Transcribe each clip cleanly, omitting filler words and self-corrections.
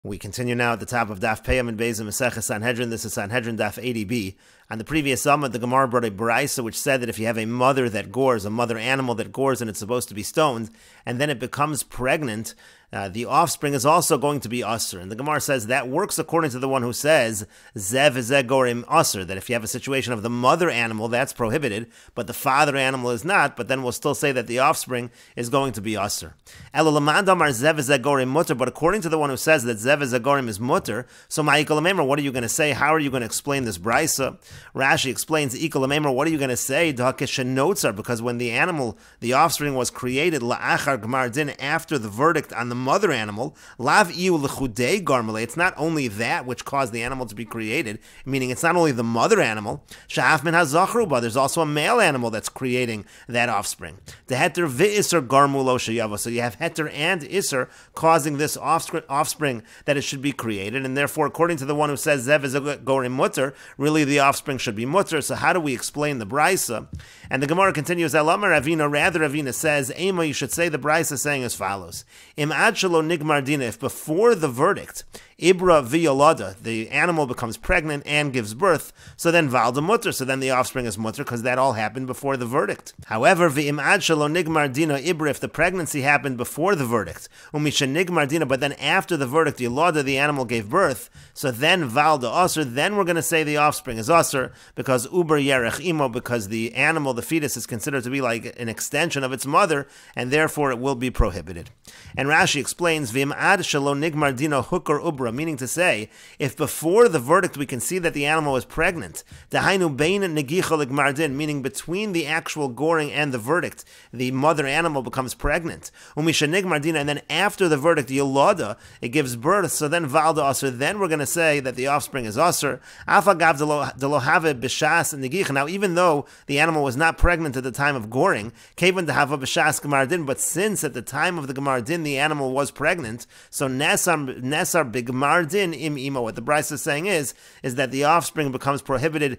We continue now at the top of Daf 80b Mesechet Sanhedrin. This is Sanhedrin Daf 80b. On the previous Amud, the Gemara brought a Baraisa which said that if you have a mother that gores, a mother animal that gores and it's supposed to be stoned, and then it becomes pregnant, the offspring is also going to be usr. And the Gemara says that works according to the one who says, Zev Zeh Gorim usr, that if you have a situation of the mother animal, that's prohibited, but the father animal is not, but then we'll still say that the offspring is going to be usr. But according to the one who says that Zev Zeh Gorim is mutter, so ma'ikol, what are you going to say? How are you going to explain this Baraisa? Rashi explains, what are you going to say? Because when the animal, the offspring was created, la'achar gmar din, after the verdict on the mother animal, lav iu l'chudei garmale, it's not only that which caused the animal to be created, meaning it's not only the mother animal, sha'af min hazachru, but there's also a male animal that's creating that offspring. The heter v'isser garmulo sheyavo, so you have heter and isser causing this offspring that it should be created, and therefore, according to the one who says zev is a gorim mutter, really the offspring should be mutter. So how do we explain the Baraisa? And the Gemara continues, Elamar Ravina, rather Ravina says, Ema, you should say the Baraisa saying as follows: Im ad shelo nigmar dina, if before the verdict, Ibra v'yolada, the animal becomes pregnant and gives birth, so then valda mutter, so then the offspring is mutter, because that all happened before the verdict. However, v'im ad shelo nigmar dina ibra, if the pregnancy happened before the verdict, umisha nigmar dina, but then after the verdict, yolada, the animal gave birth, so then valda asr, then we're going to say the offspring is asr, because uber yerech imo, because the animal, the fetus, is considered to be like an extension of its mother, and therefore it will be prohibited. And Rashi explains, v'im ad shelo nigmar dina hukar ubra, meaning to say, if before the verdict we can see that the animal is pregnant, dahainu bein negicha ligmar din, meaning between the actual goring and the verdict, the mother animal becomes pregnant. Umisha nigmar dina, and then after the verdict, yolada, it gives birth, so then valda asr, then we're going to say that the offspring is asr. Afagav delohave b'shas negicha. Now, even though the animal was not pregnant at the time of goring, kevan dehava b'shas gemar din, but since at the time of the gemar din the animal was pregnant, so nesar b'gemar din im imo. What the Baraisa is saying is that the offspring becomes prohibited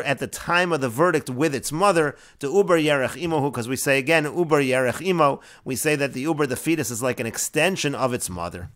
at the time of the verdict with its mother, to uber yerech imohu, because we say again uber yerech imo, we say that the uber, the fetus, is like an extension of its mother.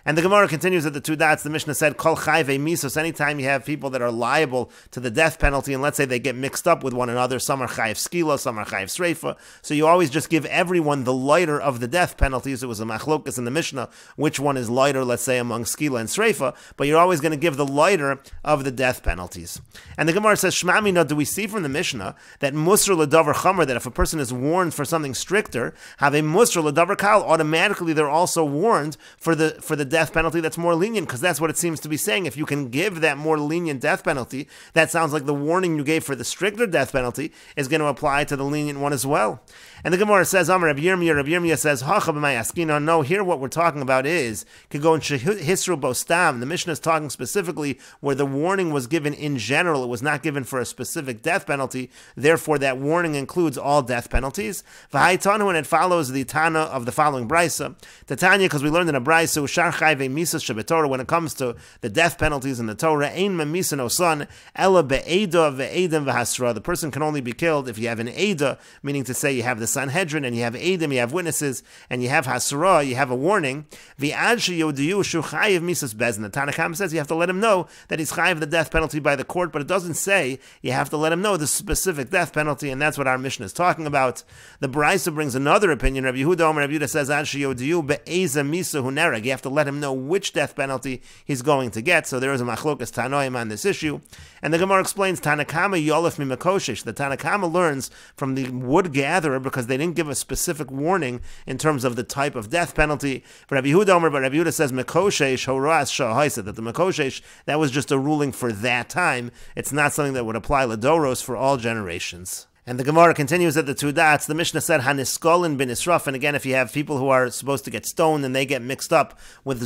And the Gemara continues at the two dots. The Mishnah said, Kol chayve misos, anytime you have people that are liable to the death penalty, and let's say they get mixed up with one another, some are chayiv skila, some are chayiv sreifa, so you always just give everyone the lighter of the death penalties. It was a machlokas in the Mishnah, which one is lighter, let's say, among skila and sreifa, but you're always going to give the lighter of the death penalties. And the Gemara says, Shmamina, do we see from the Mishnah that musr l'davar chamer, that if a person is warned for something stricter, have a musr l'davar kal, automatically they're also warned for the death penalty that's more lenient, because that's what it seems to be saying. If you can give that more lenient death penalty, that sounds like the warning you gave for the stricter death penalty is going to apply to the lenient one as well. And the Gemara says, Amar Rav Yirmiyah says, Hacha b'mayaskina, no, here what we're talking about is, could go in Hisru Bostam, the Mishnah is talking specifically where the warning was given in general, it was not given for a specific death penalty, therefore that warning includes all death penalties. V'haitanu, and it follows the Tana of the following Baraisa. The Tanya, because we learned in a Baraisa, Ushar chayve misas shebetorah, when it comes to the death penalties in the Torah, ein memisa no son, ela be'eda ve'edim v'hasra, the person can only be killed if you have an eda, meaning to say you have the Sanhedrin, and you have edim, you have witnesses, and you have hasra, you have a warning. V'ad sheyodiyu shu chayiv misas bezin, the Tanna Kamma says you have to let him know that he's chayiv the death penalty by the court, but it doesn't say you have to let him know the specific death penalty, and that's what our Mishnah is talking about. The Baraisa brings another opinion. Rabbi Yehuda says ad sheyodiyu be'eza misa hu nereg, you have to let him know which death penalty he's going to get. So there is a machlokas tanoim on this issue. And the Gemara explains, Tanna Kamma yolef mimakoshish, the Tanna Kamma learns from the wood gatherer, because they didn't give a specific warning in terms of the type of death penalty. But Rabbi Yehuda says makoshish horas shahaisa, that the makoshish, that was just a ruling for that time. It's not something that would apply ladoros for all generations. And the Gemara continues at the two dots. The Mishnah said, Haniskolin bin Israf. And again, if you have people who are supposed to get stoned and they get mixed up with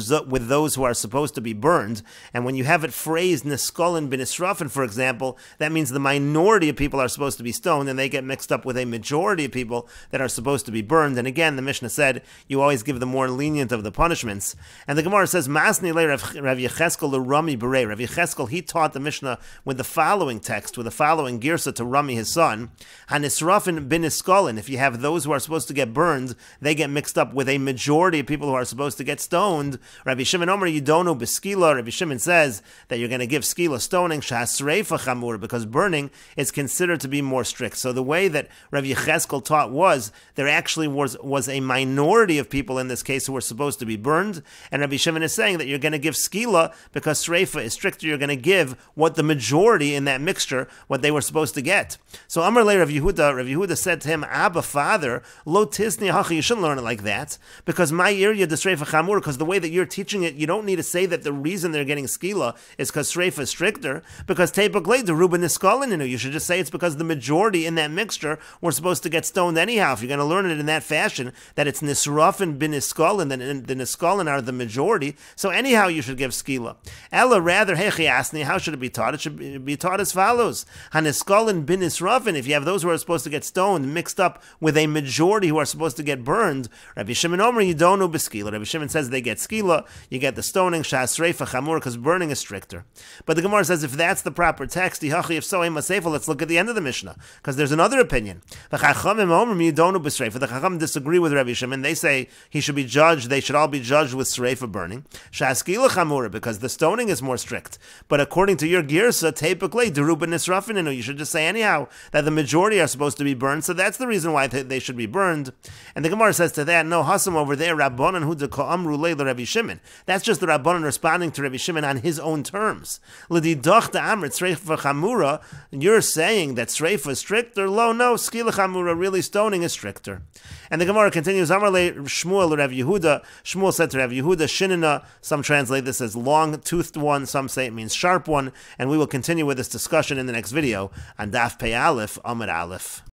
those who are supposed to be burned, and when you have it phrased Niskolin bin Israfin, for example, that means the minority of people are supposed to be stoned and they get mixed up with a majority of people that are supposed to be burned. And again, the Mishnah said, you always give the more lenient of the punishments. And the Gemara says, Masni le Rav Yecheskel l'Rami Berei. Rav Yecheskel, he taught the Mishnah with the following text, with the following girsa to Rami, his son. Hanisrafin bin Iskolin, if you have those who are supposed to get burned, they get mixed up with a majority of people who are supposed to get stoned. Rabbi Shimon Omer Yidonu Beskila. Rabbi Shimon says that you're going to give skila stoning shasreifa chamur, because burning is considered to be more strict. So the way that Rabbi Yecheskel taught was there actually was a minority of people in this case who were supposed to be burned, and Rabbi Shimon is saying that you're going to give skila because sreifa is stricter. You're going to give what the majority in that mixture, what they were supposed to get. So Amar Le Rav Yehuda said to him, Abba, father, lo tizni hachi, you shouldn't learn it like that, because my area de sreifa chamur, because the way that you're teaching it, you don't need to say that the reason they're getting skila is because sreifa is stricter, because teipaklei de ruben niskalin, you should just say it's because the majority in that mixture were supposed to get stoned anyhow. If you're going to learn it in that fashion, that it's nisrafin bin niskalin, then the niskalin are the majority, so anyhow you should give skila. Ella, rather, hechi asni, how should it be taught? It should be taught as follows. Haniskalin bin nisrafin, if you have those who are supposed to get stoned mixed up with a majority who are supposed to get burned, Rabbi Shimon Omer, you don't know beskila. Rabbi Shimon says they get skila, you get the stoning, shas reifa chamur, because burning is stricter. But the Gemara says if that's the proper text, if so, let's look at the end of the Mishnah, because there's another opinion. The Chacham disagree with Rabbi Shimon. They say he should be judged, they should all be judged with sreifa burning, shas skila chamur, because the stoning is more strict. But according to your girsa, teipaklei deruba nisrafin, you should just say anyhow that the majority are supposed to be burned, so that's the reason why they should be burned. And the Gemara says to that, no, Hasam over there, Rabbanan hu de'ka'amru leila Rabbi Shimon. That's just the Rabbanan responding to Rabbi Shimon on his own terms. L'didach da'amrit sreifa chamura, you're saying that sreifa is stricter? Lo, no, skila chamura, really stoning is stricter. And the Gemara continues, Amar le Shmuel Rav Yehuda. Shmuel said to Rav Yehuda, Shinina, some translate this as long-toothed one, some say it means sharp one, and we will continue with this discussion in the next video on Daf Pei Aleph, Amud Aleph.